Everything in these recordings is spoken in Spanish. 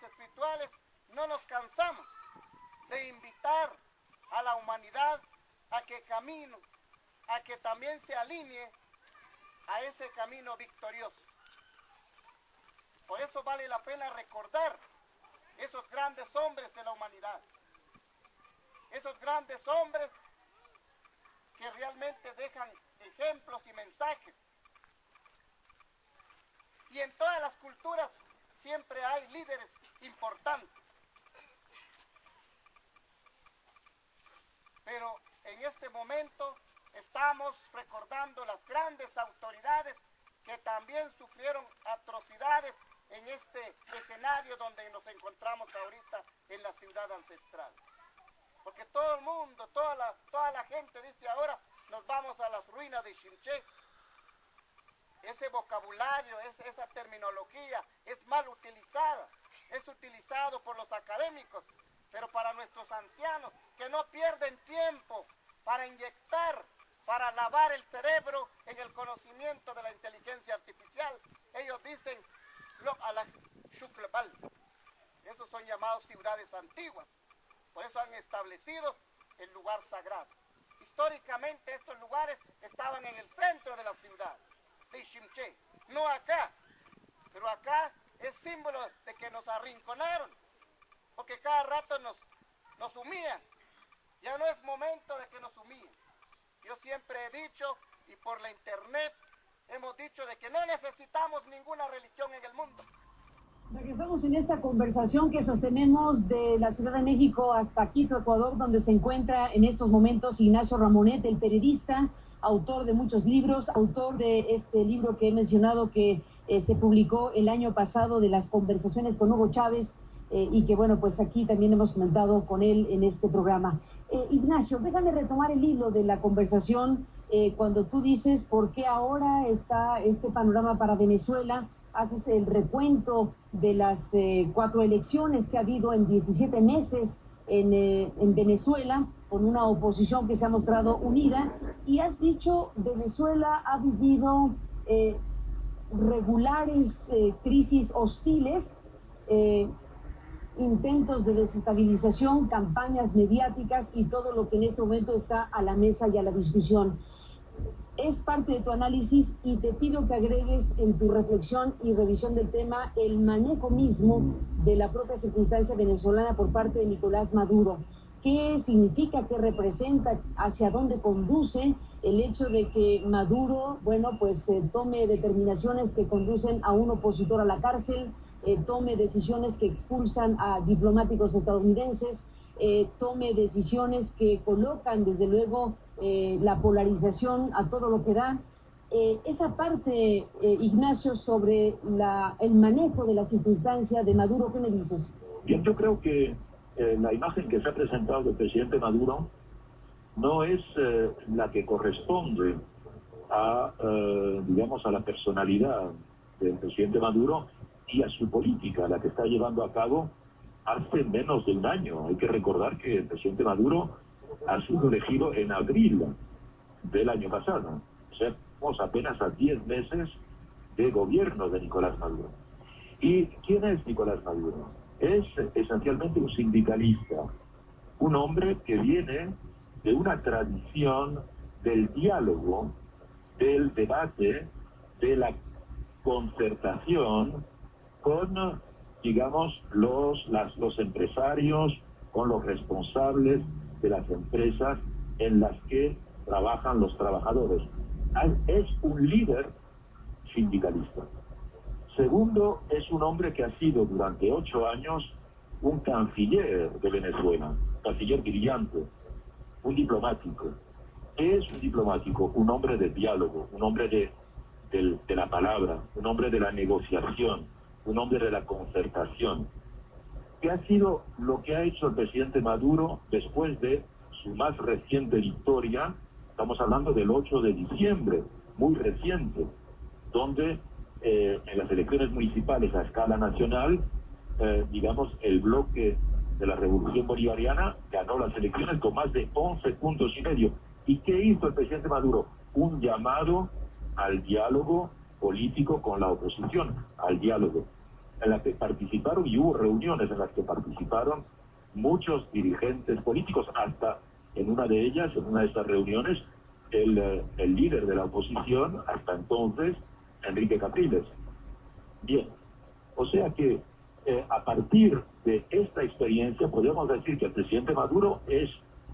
espirituales no nos cansamos de invitar a la humanidad a que camine, a que también se alinee a ese camino victorioso. Por eso vale la pena recordar esos grandes hombres de la humanidad, esos grandes hombres que realmente dejan ejemplos y mensajes. Y en todas las culturas siempre hay líderes importantes. Pero en este momento estamos recordando las grandes autoridades que también sufrieron atrocidades en este escenario donde nos encontramos ahorita en la ciudad ancestral. Porque todo el mundo, toda la gente dice ahora nos vamos a las ruinas de Xinché. Ese vocabulario, esa terminología es mal utilizada, es utilizado por los académicos, pero para nuestros ancianos que no pierden tiempo para inyectar, para lavar el cerebro en el conocimiento de la inteligencia artificial, ellos dicen a la Xuclepal. Esos son llamados ciudades antiguas, por eso han establecido el lugar sagrado. Históricamente estos lugares estaban en el centro de la ciudad de Xinché, no acá, pero acá es símbolo de que nos arrinconaron, porque cada rato nos humillan. Ya no es momento de que nos humillen. Yo siempre he dicho, y por la internet hemos dicho, de que no necesitamos ninguna religión en el mundo. Regresamos en esta conversación que sostenemos de la Ciudad de México hasta Quito, Ecuador, donde se encuentra en estos momentos Ignacio Ramonet, el periodista, autor de muchos libros, autor de este libro que he mencionado que se publicó el año pasado, de las conversaciones con Hugo Chávez, y que bueno, pues aquí también hemos comentado con él en este programa. Ignacio, déjame retomar el hilo de la conversación cuando tú dices por qué ahora está este panorama para Venezuela. Haces el recuento de las 4 elecciones que ha habido en 17 meses en Venezuela, con una oposición que se ha mostrado unida, y has dicho Venezuela ha vivido regulares crisis hostiles, intentos de desestabilización, campañas mediáticas y todo lo que en este momento está a la mesa y a la discusión. Es parte de tu análisis y te pido que agregues en tu reflexión y revisión del tema el manejo mismo de la propia circunstancia venezolana por parte de Nicolás Maduro. ¿Qué significa, qué representa, hacia dónde conduce el hecho de que Maduro, bueno, pues tome determinaciones que conducen a un opositor a la cárcel, tome decisiones que expulsan a diplomáticos estadounidenses, tome decisiones que colocan desde luego la polarización a todo lo que da? Esa parte, Ignacio, sobre el manejo de la circunstancia de Maduro, ¿qué me dices? Bien, yo creo que la imagen que se ha presentado del presidente Maduro no es la que corresponde a, digamos, a la personalidad del presidente Maduro y a su política, la que está llevando a cabo hace menos de un año. Hay que recordar que el presidente Maduro ha sido elegido en abril del año pasado. O sea, estamos apenas a 10 meses de gobierno de Nicolás Maduro. ¿Y quién es Nicolás Maduro? Es esencialmente un sindicalista, un hombre que viene de una tradición del diálogo, del debate, de la concertación con, digamos, los empresarios, con los responsables de las empresas en las que trabajan los trabajadores. Es un líder sindicalista. Segundo, es un hombre que ha sido durante 8 años un canciller de Venezuela, un canciller brillante, un diplomático. ¿Qué es un diplomático? Un hombre de diálogo, un hombre de la palabra, un hombre de la negociación, un hombre de la concertación. ¿Qué ha sido lo que ha hecho el presidente Maduro después de su más reciente victoria? Estamos hablando del 8 de diciembre, muy reciente, donde en las elecciones municipales a escala nacional, digamos, el bloque de la Revolución Bolivariana ganó las elecciones con más de 11 puntos y medio. ¿Y qué hizo el presidente Maduro? Un llamado al diálogo político con la oposición, al diálogo. en la que participaron, y hubo reuniones en las que participaron muchos dirigentes políticos, hasta en una de ellas, en una de esas reuniones, el líder de la oposición, hasta entonces, Enrique Capriles. Bien, o sea que a partir de esta experiencia podemos decir que el presidente Maduro es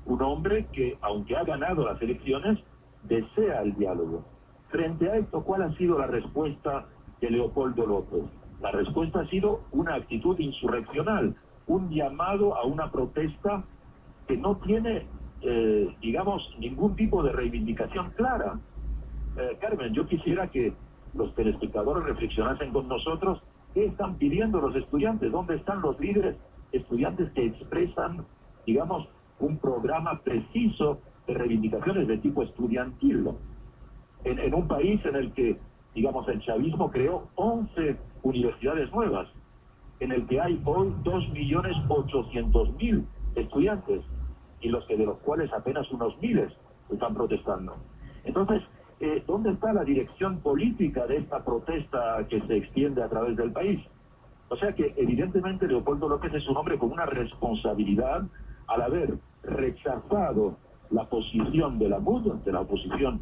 un hombre que, aunque ha ganado las elecciones, desea el diálogo. Frente a esto, ¿cuál ha sido la respuesta de Leopoldo López? La respuesta ha sido una actitud insurreccional, un llamado a una protesta que no tiene, digamos, ningún tipo de reivindicación clara. Carmen, yo quisiera que los telespectadores reflexionasen con nosotros qué están pidiendo los estudiantes, dónde están los líderes estudiantes que expresan, digamos, un programa preciso de reivindicaciones de tipo estudiantil. En un país en el que, digamos, el chavismo creó 11 universidades nuevas, en el que hay hoy 2.800.000 estudiantes, y de los cuales apenas unos miles están protestando. Entonces, ¿dónde está la dirección política de esta protesta que se extiende a través del país? O sea que evidentemente Leopoldo López es un hombre con una responsabilidad al haber rechazado la posición de la MUD, de la oposición,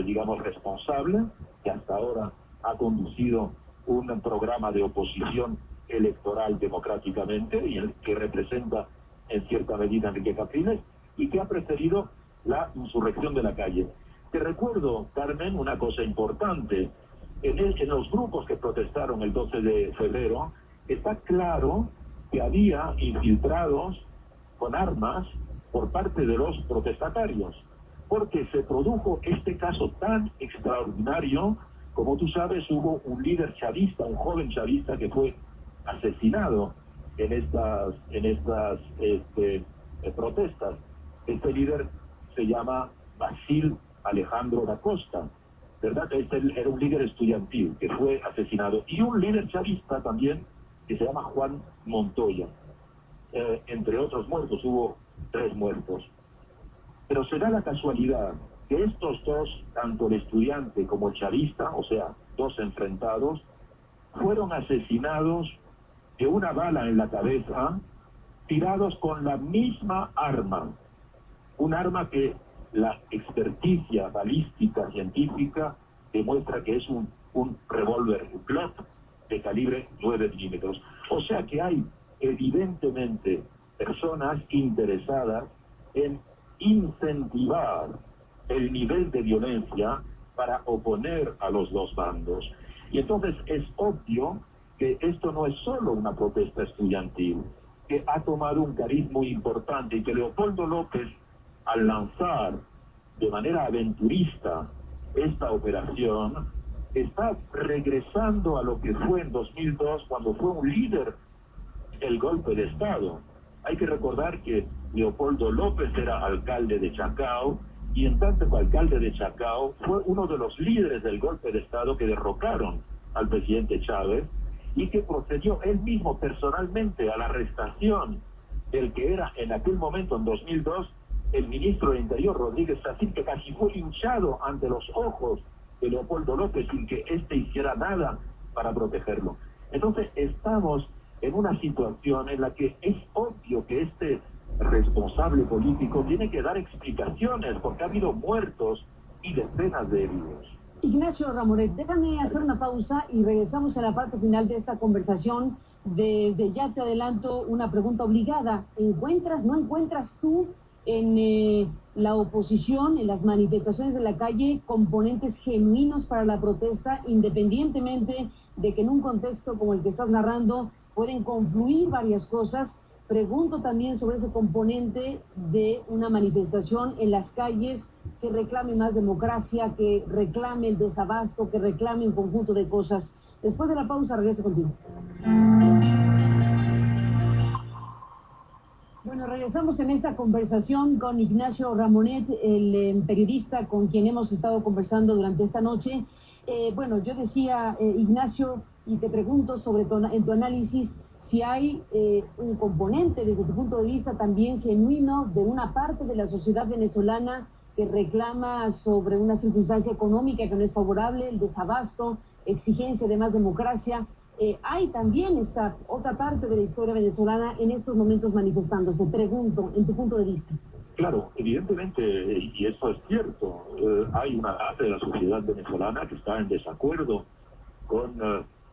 digamos, responsable, que hasta ahora ha conducido un programa de oposición electoral democráticamente y el que representa en cierta medida a Enrique Capriles, y que ha preferido la insurrección de la calle. Te recuerdo, Carmen, una cosa importante. En los grupos que protestaron el 12 de febrero, está claro que había infiltrados con armas por parte de los protestatarios, porque se produjo este caso tan extraordinario. Como tú sabes, hubo un líder chavista, un joven chavista que fue asesinado en estas protestas. Este líder se llama Basil Alejandro da Costa, ¿verdad? Era un líder estudiantil que fue asesinado, y un líder chavista también que se llama Juan Montoya. Entre otros muertos, hubo 3 muertos. Pero se da la casualidad que estos dos, tanto el estudiante como el chavista, o sea, 2 enfrentados, fueron asesinados de una bala en la cabeza, tirados con la misma arma, un arma que la experticia balística científica demuestra que es un revólver Glock de calibre 9 milímetros. O sea que hay evidentemente personas interesadas en incentivar el nivel de violencia para oponer a los dos bandos. Y entonces es obvio que esto no es solo una protesta estudiantil, que ha tomado un cariz muy importante, y que Leopoldo López, al lanzar de manera aventurista esta operación, está regresando a lo que fue en 2002, cuando fue un líder del golpe de Estado. Hay que recordar que Leopoldo López era alcalde de Chacao, y en tanto que alcalde de Chacao fue uno de los líderes del golpe de Estado que derrocaron al presidente Chávez, y que procedió él mismo personalmente a la arrestación del que era en aquel momento, en 2002, el ministro de Interior, Rodríguez Sacín, que casi fue linchado ante los ojos de Leopoldo López sin que éste hiciera nada para protegerlo. Entonces estamos en una situación en la que es obvio que este responsable político tiene que dar explicaciones, porque ha habido muertos y decenas de heridos. Ignacio Ramonet, déjame hacer una pausa y regresamos a la parte final de esta conversación. Desde ya te adelanto una pregunta obligada. ¿No encuentras tú en la oposición, en las manifestaciones de la calle, componentes genuinos para la protesta, independientemente de que en un contexto como el que estás narrando pueden confluir varias cosas? Pregunto también sobre ese componente de una manifestación en las calles que reclame más democracia, que reclame el desabasto, que reclame un conjunto de cosas. Después de la pausa, regreso contigo. Bueno, regresamos en esta conversación con Ignacio Ramonet, el periodista con quien hemos estado conversando durante esta noche. Bueno, yo decía, Ignacio, y te pregunto en tu análisis, si hay un componente desde tu punto de vista también genuino de una parte de la sociedad venezolana que reclama sobre una circunstancia económica que no es favorable, el desabasto, exigencia de más democracia. hay también esta otra parte de la historia venezolana en estos momentos manifestándose. Pregunto, en tu punto de vista. Claro, evidentemente, y eso es cierto, hay una parte de la sociedad venezolana que está en desacuerdo con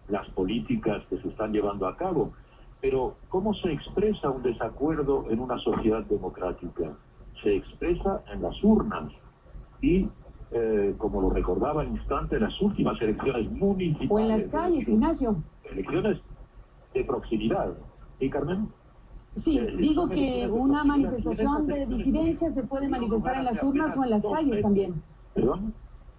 las políticas que se están llevando a cabo. Pero, ¿cómo se expresa un desacuerdo en una sociedad democrática? Se expresa en las urnas y, como lo recordaba al instante, en las últimas elecciones municipales. O en las calles, Ignacio. Elecciones de proximidad. ¿Sí, Carmen? Sí, digo que una manifestación de disidencia se puede manifestar en las urnas o en las calles también. ¿Perdón?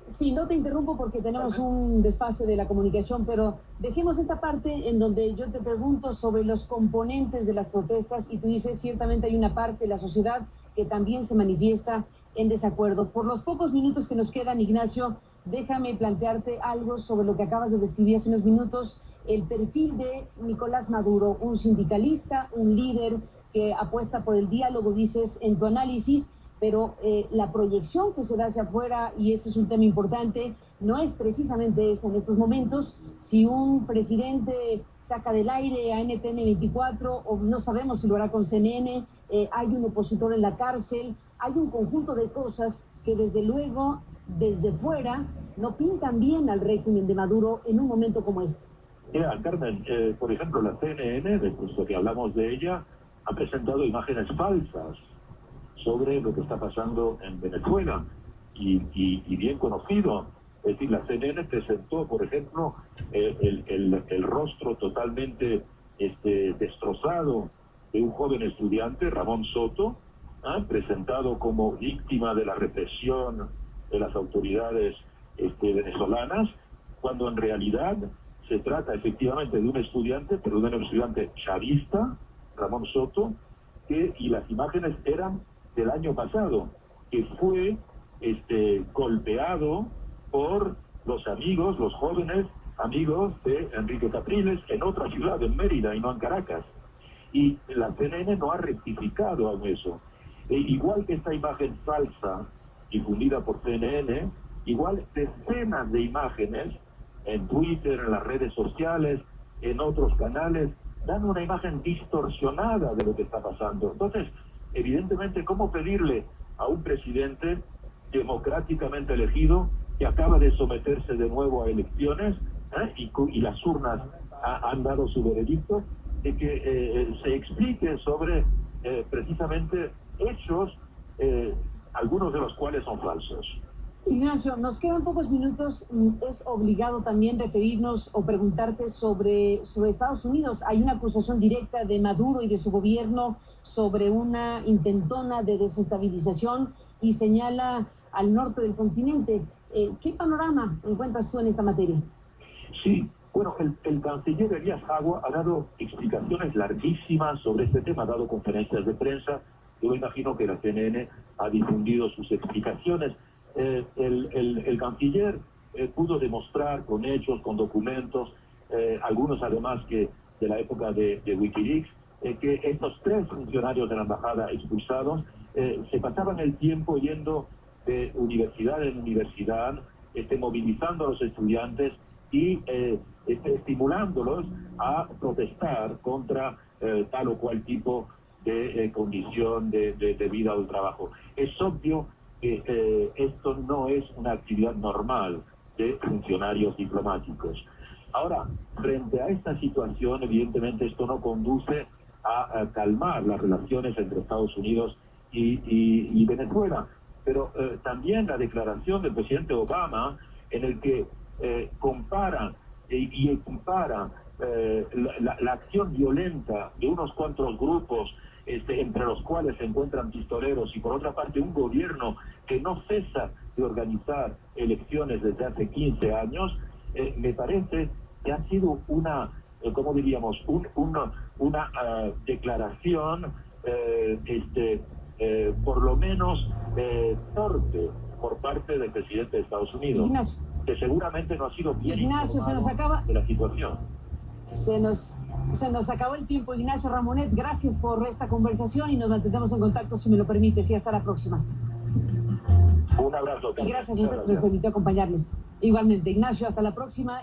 Sí, no te interrumpo porque tenemos un desfase de la comunicación, pero dejemos esta parte en donde yo te pregunto sobre los componentes de las protestas y tú dices, ciertamente hay una parte de la sociedad que también se manifiesta en desacuerdo. Por los pocos minutos que nos quedan, Ignacio, déjame plantearte algo sobre lo que acabas de describir hace unos minutos, el perfil de Nicolás Maduro, un sindicalista, un líder que apuesta por el diálogo, dices en tu análisis, pero la proyección que se da hacia afuera, y ese es un tema importante, no es precisamente esa en estos momentos. Si un presidente saca del aire a NTN 24, o no sabemos si lo hará con CNN, hay un opositor en la cárcel, hay un conjunto de cosas que desde luego, desde fuera, no pintan bien al régimen de Maduro en un momento como este. Mira, Carmen, por ejemplo, la CNN, después de que hablamos de ella, ha presentado imágenes falsas sobre lo que está pasando en Venezuela y bien conocido. Es decir, la CNN presentó, por ejemplo, el rostro totalmente destrozado de un joven estudiante, Ramón Soto, presentado como víctima de la represión de las autoridades venezolanas, cuando en realidad se trata efectivamente de un estudiante, pero de un estudiante chavista, Ramón Soto, y las imágenes eran del año pasado, que fue golpeado por los amigos, los jóvenes amigos de Enrique Capriles en otra ciudad, en Mérida y no en Caracas. Y la CNN no ha rectificado aún eso. Igual que esta imagen falsa difundida por CNN, igual decenas de imágenes en Twitter, en las redes sociales, en otros canales, dan una imagen distorsionada de lo que está pasando. Entonces, evidentemente, ¿cómo pedirle a un presidente democráticamente elegido que acaba de someterse de nuevo a elecciones y las urnas han dado su veredicto, de que se explique sobre precisamente hechos, algunos de los cuales son falsos? Ignacio, nos quedan pocos minutos. Es obligado también referirnos o preguntarte sobre Estados Unidos. Hay una acusación directa de Maduro y de su gobierno sobre una intentona de desestabilización y señala al norte del continente. ¿Qué panorama encuentras tú en esta materia? Sí, bueno, el canciller Elías Agua ha dado explicaciones larguísimas sobre este tema, ha dado conferencias de prensa. Yo me imagino que la CNN ha difundido sus explicaciones. El canciller pudo demostrar con hechos, con documentos, algunos además que de la época de Wikileaks, que estos 3 funcionarios de la embajada expulsados se pasaban el tiempo yendo de universidad en universidad, movilizando a los estudiantes y estimulándolos a protestar contra tal o cual tipo de condición de vida o de trabajo. Es obvio que esto no es una actividad normal de funcionarios diplomáticos. Ahora, frente a esta situación, evidentemente esto no conduce a calmar las relaciones entre Estados Unidos y Venezuela, pero también la declaración del presidente Obama, en el que compara y equipara la acción violenta de unos cuantos grupos, entre los cuales se encuentran pistoleros, y por otra parte un gobierno que no cesa de organizar elecciones desde hace 15 años, me parece que ha sido una, ¿cómo diríamos?, una declaración por lo menos torpe por parte del presidente de Estados Unidos, Ignacio, que seguramente no ha sido bien Ignacio, se nos acaba de la situación. Se nos acabó el tiempo. Ignacio Ramonet, gracias por esta conversación y nos mantendremos en contacto, si me lo permites, y hasta la próxima. Un abrazo. Y gracias a usted que nos permitió acompañarles. Igualmente, Ignacio, hasta la próxima.